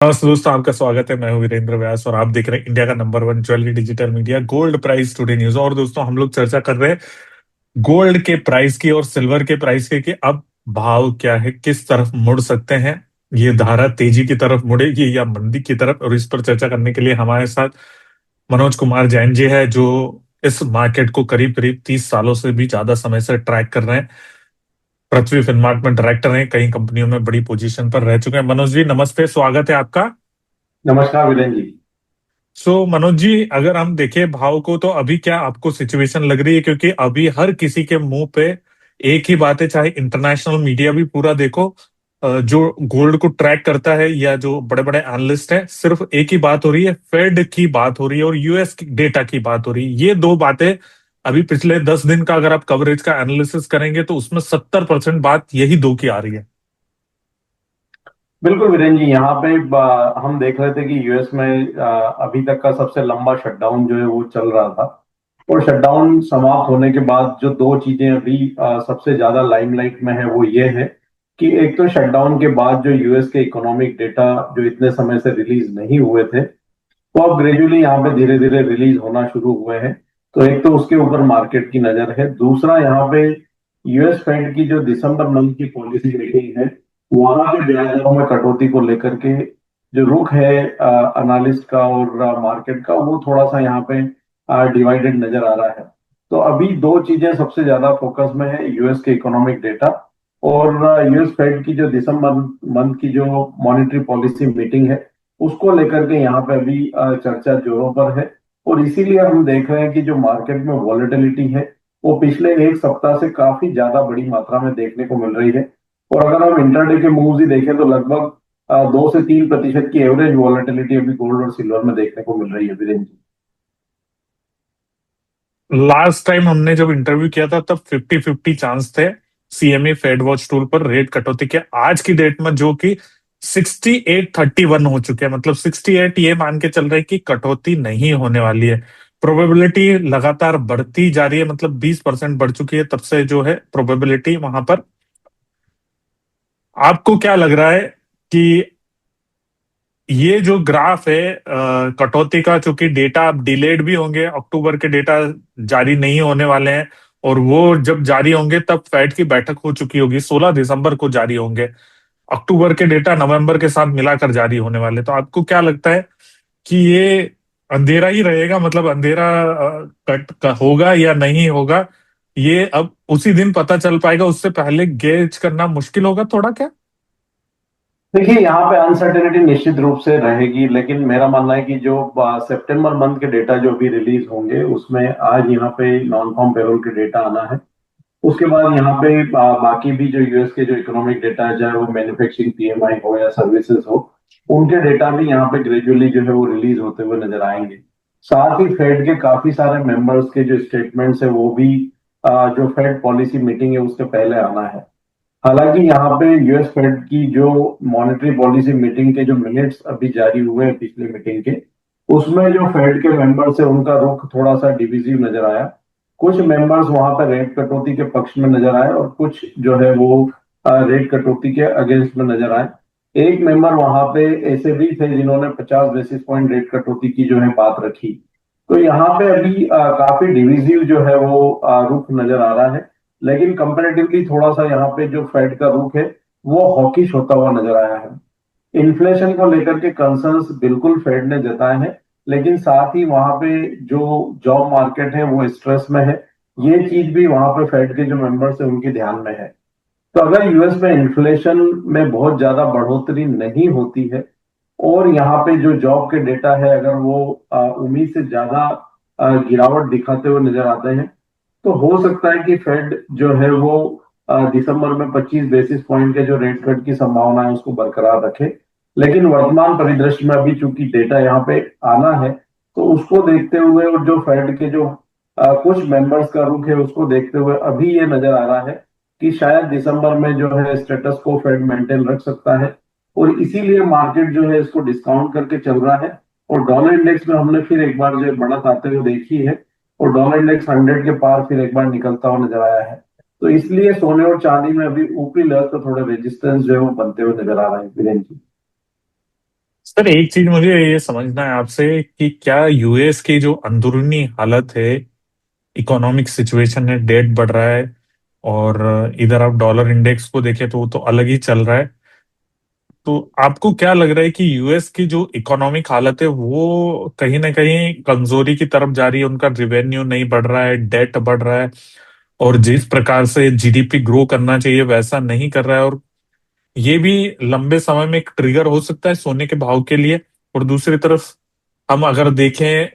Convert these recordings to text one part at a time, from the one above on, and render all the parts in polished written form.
नमस्ते दोस्तों, आपका स्वागत है। मैं हूं वीरेंद्र व्यास और आप देख रहे हैं इंडिया का number one jewellery digital media gold price today news. और दोस्तों, हम लोग चर्चा कर रहे हैं गोल्ड के प्राइस की और सिल्वर के प्राइस की कि अब भाव क्या है, किस तरफ मुड़ सकते हैं, ये धारा तेजी की तरफ मुड़ेगी या मंदी की तरफ। और इस पर चर्चा करने के लिए हमारे साथ मनोज कुमार जैन जी है, जो इस मार्केट को करीब करीब 30 सालों से भी ज्यादा समय से ट्रैक कर रहे हैं। पृथ्वी फिनमार्ट में डायरेक्टर हैं, कई कंपनियों में बड़ी पोजीशन पर रह चुके हैं। मनोज जी नमस्ते, स्वागत है आपका। नमस्कार वीरेंद्र जी। मनोज जी, अगर हम देखें भाव को, तो अभी क्या आपको सिचुएशन लग रही है? क्योंकि अभी हर किसी के मुंह पे एक ही बात है, चाहे इंटरनेशनल मीडिया भी पूरा देखो, जो गोल्ड को ट्रैक करता है या जो बड़े बड़े एनालिस्ट हैं, सिर्फ एक ही बात हो रही है, फेड की बात हो रही है और यूएस की डेटा की बात हो रही है। ये दो बातें अभी पिछले 10 दिन का अगर आप कवरेज का एनालिसिस करेंगे तो उसमें 70% बात यही दो की आ रही है। बिल्कुल वीरेंद्र जी, यहाँ पे हम देख रहे थे कि यूएस में अभी तक का सबसे लंबा शटडाउन जो है वो चल रहा था। और शटडाउन समाप्त होने के बाद जो दो चीजें अभी सबसे ज्यादा लाइमलाइट में है वो ये है कि एक तो शटडाउन के बाद जो यूएस के इकोनॉमिक डेटा जो इतने समय से रिलीज नहीं हुए थे वो अब ग्रेजुअली यहाँ पे धीरे धीरे रिलीज होना शुरू हुए हैं। तो एक तो उसके ऊपर मार्केट की नजर है, दूसरा यहाँ पे यूएस फेड की जो दिसंबर मंथ की पॉलिसी मीटिंग है वहां पे ब्याज दरों में कटौती को लेकर के जो रुख है एनालिस्ट का और मार्केट का, वो थोड़ा सा यहाँ पे डिवाइडेड नजर आ रहा है। तो अभी दो चीजें सबसे ज्यादा फोकस में है, यूएस के इकोनॉमिक डेटा और यूएस फेड की जो दिसंबर मंथ की जो मॉनेटरी पॉलिसी मीटिंग है उसको लेकर के यहाँ पे अभी चर्चा जोरों पर है। और इसीलिए हम देख रहे हैं कि जो मार्केट में वॉलेटिलिटी है वो पिछले एक सप्ताह से काफी ज्यादा बड़ी मात्रा में देखने को मिल रही है। और अगर हम इंटरडे के मूव्स ही देखें तो लगभग 2 से 3% की एवरेज वॉलेटिलिटी अभी गोल्ड और सिल्वर में देखने को मिल रही है वीरेंद्र जी। लास्ट टाइम हमने जब इंटरव्यू किया था तब 50-50 चांस थे सीएमए फेड वॉच टूल पर रेट कटौती के। आज की डेट में जो कि 68-31 हो चुके हैं, मतलब 68 ये मान के चल रहे हैं कि कटौती नहीं होने वाली है। प्रोबेबिलिटी लगातार बढ़ती जा रही है, मतलब 20% बढ़ चुकी है तब से जो है प्रोबेबिलिटी वहां पर। आपको क्या लग रहा है कि ये जो ग्राफ है कटौती का, चूंकि डेटा अब डिलेड भी होंगे, अक्टूबर के डेटा जारी नहीं होने वाले हैं, और वो जब जारी होंगे तब फेड की बैठक हो चुकी होगी, 16 दिसंबर को जारी होंगे। अक्टूबर के डेटा नवंबर के साथ मिलाकर जारी होने वाले। तो आपको क्या लगता है कि ये अंधेरा ही रहेगा, मतलब अंधेरा कट का होगा या नहीं होगा? ये अब उसी दिन पता चल पाएगा, उससे पहले गेज करना मुश्किल होगा थोड़ा, क्या? देखिए, यहाँ पे अनसर्टेनिटी निश्चित रूप से रहेगी, लेकिन मेरा मानना है कि जो सितंबर मंथ के डेटा जो भी रिलीज होंगे उसमें आज यहाँ पे नॉन फॉर्म पेरोल के डेटा आना है। उसके बाद यहाँ पे बाकी भी जो यूएस के जो इकोनॉमिक डेटा है, चाहे वो मैन्युफैक्चरिंग पीएमआई हो या सर्विसेज हो, उनके डेटा भी यहाँ पे ग्रेजुअली जो है वो रिलीज होते हुए नजर आएंगे। साथ ही फेड के काफी सारे मेंबर्स के जो स्टेटमेंट्स है वो भी जो फेड पॉलिसी मीटिंग है उसके पहले आना है। हालांकि यहाँ पे यूएस फेड की जो मॉनेटरी पॉलिसी मीटिंग के जो मिनट्स अभी जारी हुए हैं पिछले मीटिंग के, उसमें जो फेड के मेंबर्स है उनका रुख थोड़ा सा डिविजिव नजर आया। कुछ मेंबर्स वहां पर रेट कटौती के पक्ष में नजर आए और कुछ जो है वो रेट कटौती के अगेंस्ट में नजर आए। एक मेंबर वहां पे ऐसे भी थे जिन्होंने 50 बेसिस पॉइंट रेट कटौती की जो है बात रखी। तो यहाँ पे अभी काफी डिविजिव जो है वो रुख नजर आ रहा है। लेकिन कंपैरेटिवली थोड़ा सा यहाँ पे जो फेड का रुख है वो हॉकिश होता हुआ नजर आया है। इन्फ्लेशन को लेकर के कंसर्न्स बिल्कुल फेड ने जताए हैं, लेकिन साथ ही वहां पे जो जॉब मार्केट है वो स्ट्रेस में है। ये चीज भी वहां पे फेड के जो मेंबर्स है उनके ध्यान में है। तो अगर यूएस में इन्फ्लेशन में बहुत ज्यादा बढ़ोतरी नहीं होती है और यहाँ पे जो जॉब के डेटा है अगर वो उम्मीद से ज्यादा गिरावट दिखाते हुए नजर आते हैं, तो हो सकता है कि फेड जो है वो दिसंबर में 25 बेसिस पॉइंट के जो रेट कट की संभावना है उसको बरकरार रखे। लेकिन वर्तमान परिदृश्य में अभी चूंकि डेटा यहाँ पे आना है, तो उसको देखते हुए और जो फेड के जो कुछ मेंबर्स का रुख है उसको देखते हुए अभी ये नजर आ रहा है कि शायद दिसंबर में जो है स्टेटस को फेड मेंटेन रख सकता है। और इसीलिए मार्केट जो है इसको डिस्काउंट करके चल रहा है। और डॉलर इंडेक्स में हमने फिर एक बार जो है बढ़त आते हुए देखी है और डॉलर इंडेक्स 100 के पार फिर एक बार निकलता हुआ नजर आया है। तो इसलिए सोने और चांदी में अभी ऊपरी लेवल पर थोड़े रेजिस्टेंस जो है वो बनते हुए नजर आ रहे हैं वीरेंद्र जी। सर एक चीज मुझे ये समझना है आपसे कि क्या यूएस की जो अंदरूनी हालत है, इकोनॉमिक सिचुएशन है, डेट बढ़ रहा है, और इधर आप डॉलर इंडेक्स को देखें तो वो तो अलग ही चल रहा है। तो आपको क्या लग रहा है कि यूएस की जो इकोनॉमिक हालत है वो कहीं ना कहीं कमजोरी की तरफ जा रही है? उनका रिवेन्यू नहीं बढ़ रहा है, डेट बढ़ रहा है, और जिस प्रकार से जीडीपी ग्रो करना चाहिए वैसा नहीं कर रहा है, और ये भी लंबे समय में एक ट्रिगर हो सकता है सोने के भाव के लिए। और दूसरी तरफ हम अगर देखें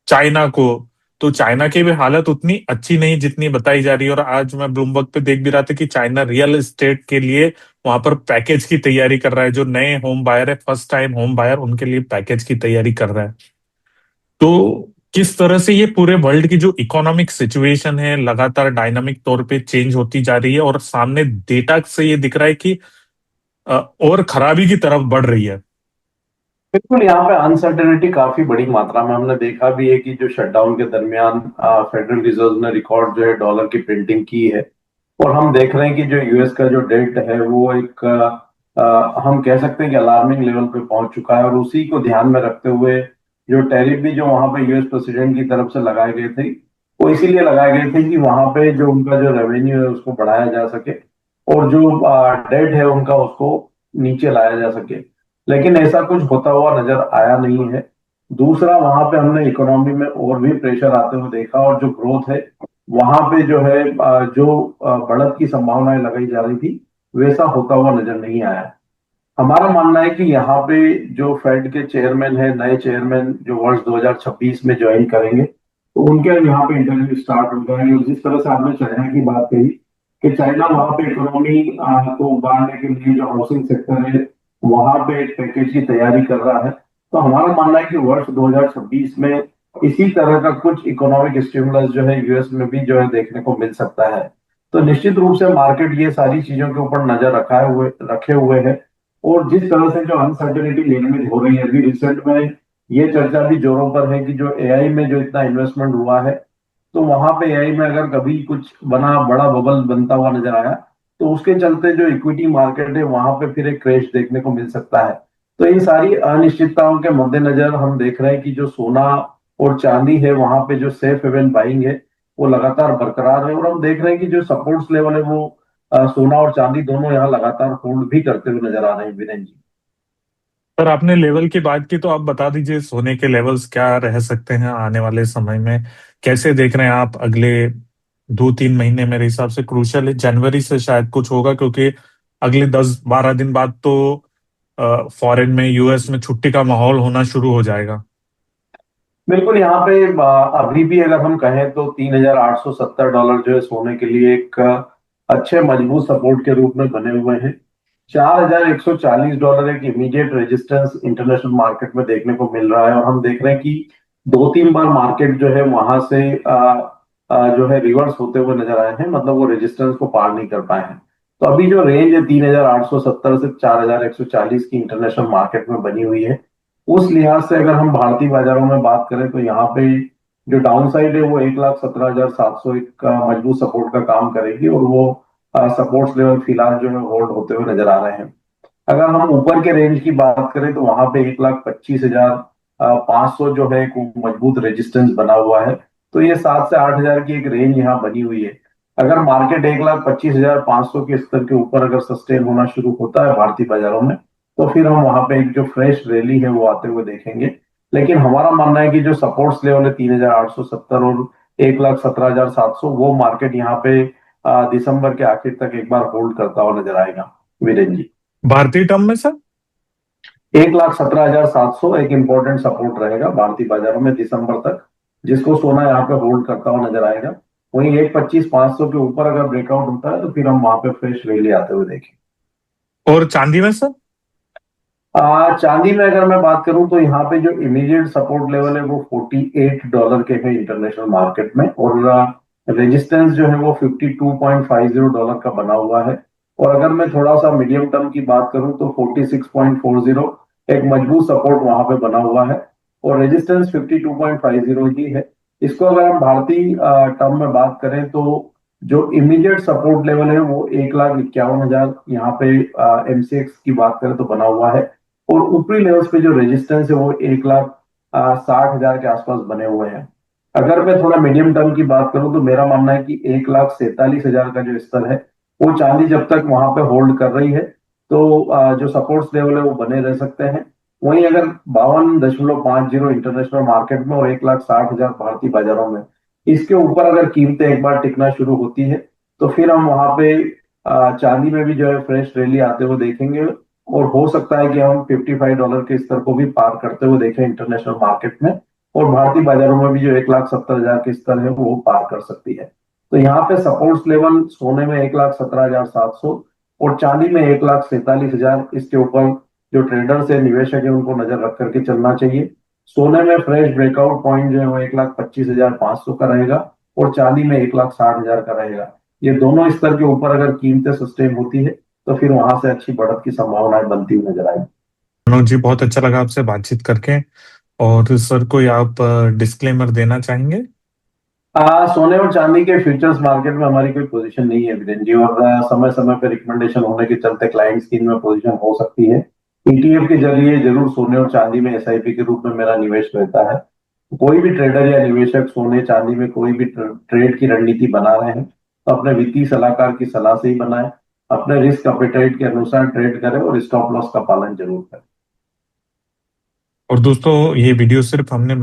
चाइना को, तो चाइना की भी हालत उतनी अच्छी नहीं जितनी बताई जा रही है। और आज मैं ब्लूमबर्ग पे देख भी रहा था कि चाइना रियल एस्टेट के लिए वहां पर पैकेज की तैयारी कर रहा है। जो नए होम बायर है, फर्स्ट टाइम होम बायर, उनके लिए पैकेज की तैयारी कर रहा है। तो किस तरह से ये पूरे वर्ल्ड की जो इकोनॉमिक सिचुएशन है लगातार डायनामिक तौर पे चेंज होती जा रही है, और सामने डेटा से ये दिख रहा है कि और खराबी की तरफ बढ़ रही है। बिल्कुल, यहाँ पे अनसर्टेनिटी काफी बड़ी मात्रा में हमने देखा भी है कि जो शटडाउन के दरमियान फेडरल रिजर्व ने रिकॉर्ड जो है डॉलर की प्रिंटिंग की है। और हम देख रहे हैं कि जो यूएस का जो डेट है वो एक हम कह सकते हैं कि अलार्मिंग लेवल पे पहुंच चुका है। और उसी को ध्यान में रखते हुए जो टैरिफ भी जो वहां पे यूएस प्रेसिडेंट की तरफ से लगाए गए थे, वो इसीलिए लगाए गए थे कि वहां पे जो उनका जो रेवेन्यू है उसको बढ़ाया जा सके, और जो डेट है उनका उसको नीचे लाया जा सके। लेकिन ऐसा कुछ होता हुआ नजर आया नहीं है। दूसरा, वहां पे हमने इकोनॉमी में और भी प्रेशर आते हुए देखा, और जो ग्रोथ है वहां पे जो है जो बढ़त की संभावनाएं लगाई जा रही थी, वैसा होता हुआ नजर नहीं आया। हमारा मानना है कि यहाँ पे जो फेड के चेयरमैन है, नए चेयरमैन जो वर्ष 2026 में ज्वाइन करेंगे, तो उनके यहाँ पे इंटरव्यू स्टार्ट हो जाएंगे। और जिस तरह से आपने चाइना की बात कही कि चाइना वहां पे इकोनॉमी को उभारने के लिए जो हाउसिंग सेक्टर है वहां पे एक पैकेज की तैयारी कर रहा है, तो हमारा मानना है कि वर्ष 2026 में इसी तरह का कुछ इकोनॉमिक स्टिमुलस जो है यूएस में भी जो है देखने को मिल सकता है। तो निश्चित रूप से मार्केट ये सारी चीजों के ऊपर नजर रखे हुए है। और जिस तरह से जो अनसर्टेनिटी निर्मित हो रही है, अभी रिसेंट में ये चर्चा भी जोरों पर है कि जो एआई में जो इतना इन्वेस्टमेंट हुआ है, तो वहां पे एआई में अगर कभी कुछ बना बड़ा बबल बनता हुआ नजर आया, तो उसके चलते जो इक्विटी मार्केट है वहां पे फिर एक क्रैश देखने को मिल सकता है। तो इन सारी अनिश्चितताओं के मद्देनजर हम देख रहे हैं कि जो सोना और चांदी है वहां पे जो सेफ हेवन बाइंग है वो लगातार बरकरार है। और हम देख रहे हैं कि जो सपोर्ट्स लेवल है वो सोना और चांदी दोनों यहाँ लगातार होल्ड भी करते हुए नजर आ रहे हैं, वीरेंद्र जी। पर आपने लेवल की बात की, तो आप बता दीजिए सोने के लेवल्स क्या रह सकते हैं आने वाले समय में? कैसे देख रहे हैं आप अगले 2-3 महीने? मेरे हिसाब से क्रूशल है, जनवरी से शायद कुछ होगा, क्योंकि अगले 10-12 दिन बाद तो फॉरेन में, यूएस में छुट्टी का माहौल होना शुरू हो जाएगा। बिल्कुल, यहाँ पे अभी भी अगर हम कहें तो $3,870 जो है सोने के लिए एक अच्छे मजबूत सपोर्ट के रूप में बने हुए हैं। $4,140 एक इमीडिएट रेजिस्टेंस इंटरनेशनल मार्केट में देखने को मिल रहा है। और हम देख रहे हैं कि 2-3 बार मार्केट जो है वहां से जो है रिवर्स होते हुए नजर आए हैं, मतलब वो रेजिस्टेंस को पार नहीं कर पाए हैं। तो अभी जो रेंज है 3,870 से 4,140 की इंटरनेशनल मार्केट में बनी हुई है। उस लिहाज से अगर हम भारतीय बाजारों में बात करें तो यहाँ पे जो डाउन साइड है वो 1,17,700 एक का मजबूत सपोर्ट का काम करेगी, और वो सपोर्ट्स लेवल फिलहाल जो है होल्ड होते हुए नजर आ रहे हैं। अगर हम ऊपर के रेंज की बात करें तो वहां पे 1,25,500 जो है एक मजबूत रेजिस्टेंस बना हुआ है। तो ये 7 से 8 हजार की एक रेंज यहाँ बनी हुई है। अगर मार्केट 1,25,500 के स्तर के ऊपर अगर सस्टेन होना शुरू होता है भारतीय बाजारों में, तो फिर हम वहां पे एक जो फ्रेश रैली है वो आते हुए देखेंगे। लेकिन हमारा मानना है कि जो सपोर्ट्स लेवल है 3,870 और 1,17,700, वो मार्केट यहाँ पे दिसंबर के आखिर तक एक बार होल्ड करता हुआ नजर आएगा, वीरेन जी। भारतीय टर्म में सर? 1,17,700 एक इंपॉर्टेंट सपोर्ट रहेगा भारतीय बाजारों में दिसंबर तक, जिसको सोना यहाँ पे होल्ड करता हुआ नजर आएगा। वहीं 1,25,500 के ऊपर अगर ब्रेकआउट होता है तो फिर हम वहां पे फ्रेश रैली आते हुए देखें। और चांदी में सर? चांदी में अगर मैं बात करूं तो यहाँ पे जो इमीडिएट सपोर्ट लेवल है वो $48 के है इंटरनेशनल मार्केट में, और रेजिस्टेंस जो है वो $52.50 का बना हुआ है। और अगर मैं थोड़ा सा मीडियम टर्म की बात करूं तो 46.40 एक मजबूत सपोर्ट वहां पे बना हुआ है, और रेजिस्टेंस 52.50 ही है। इसको अगर हम भारतीय टर्म में बात करें तो जो इमीडिएट सपोर्ट लेवल है वो 1,51,000 यहाँ पे एमसीएक्स की बात करें तो बना हुआ है। और ऊपरी लेवल्स पे जो रेजिस्टेंस है वो 1,60,000 के आसपास बने हुए हैं। अगर मैं थोड़ा मीडियम टर्म की बात करूं तो मेरा मानना है कि 1,47,000 का जो स्तर है वो चांदी जब तक वहां पे होल्ड कर रही है तो जो सपोर्ट्स लेवल है वो बने रह सकते हैं। वहीं अगर 52.50 इंटरनेशनल मार्केट में और 1,60,000 भारतीय बाजारों में इसके ऊपर अगर कीमतें एक बार टिकना शुरू होती है तो फिर हम वहां पे चांदी में भी जो है फ्रेश रैली आते हुए देखेंगे। और हो सकता है कि हम $55 के स्तर को भी पार करते हुए देखें इंटरनेशनल मार्केट में। और भारतीय बाजारों में भी जो 1,70,000 के स्तर है वो पार कर सकती है। तो यहाँ पे सपोर्ट्स लेवल सोने में 1,17,700 और चांदी में 1,47,000, इसके ऊपर जो ट्रेडर्स है निवेशक है उनको नजर रख करके चलना चाहिए। सोने में फ्रेश ब्रेकआउट पॉइंट जो है वो 1,25,500 का रहेगा और चांदी में 1,60,000 का रहेगा। ये दोनों स्तर के ऊपर अगर कीमतें सस्टेन होती है तो फिर वहां से अच्छी बढ़त की संभावनाएं बनती हुई नजर आएगी। मनोज जी, बहुत अच्छा लगा आपसे बातचीत करके। और सर, कोई आप डिस्क्लेमर देना चाहेंगे? सोने और चांदी के फ्यूचर्स मार्केट में हमारी कोई पोजीशन नहीं है वीरेंद्र जी। और समय समय पर रिकमेंडेशन होने के चलते क्लाइंट्स की इनमें पोजीशन हो सकती है। ईटीएफ के जरिए जरूर सोने और चांदी में एसआईपी के रूप में मेरा निवेश रहता है। कोई भी ट्रेडर या निवेशक सोने चांदी में कोई भी ट्रेड की रणनीति बना रहे हैं तो अपने वित्तीय सलाहकार की सलाह से ही बनाए, अपने रिस्क अपेटाइट के अनुसार ट्रेड करें और स्टॉप लॉस का पालन जरूर करें। और दोस्तों, ये वीडियो सिर्फ हमने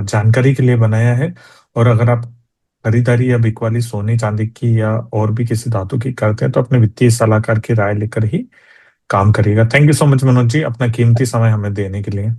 जानकारी के लिए बनाया है। और अगर आप खरीदारी या बिकवाली सोने चांदी की या और भी किसी धातु की करते हैं तो अपने वित्तीय सलाहकार की राय लेकर ही काम करिएगा। Thank you so much Manoj ji, अपना कीमती समय हमें देने के लिए।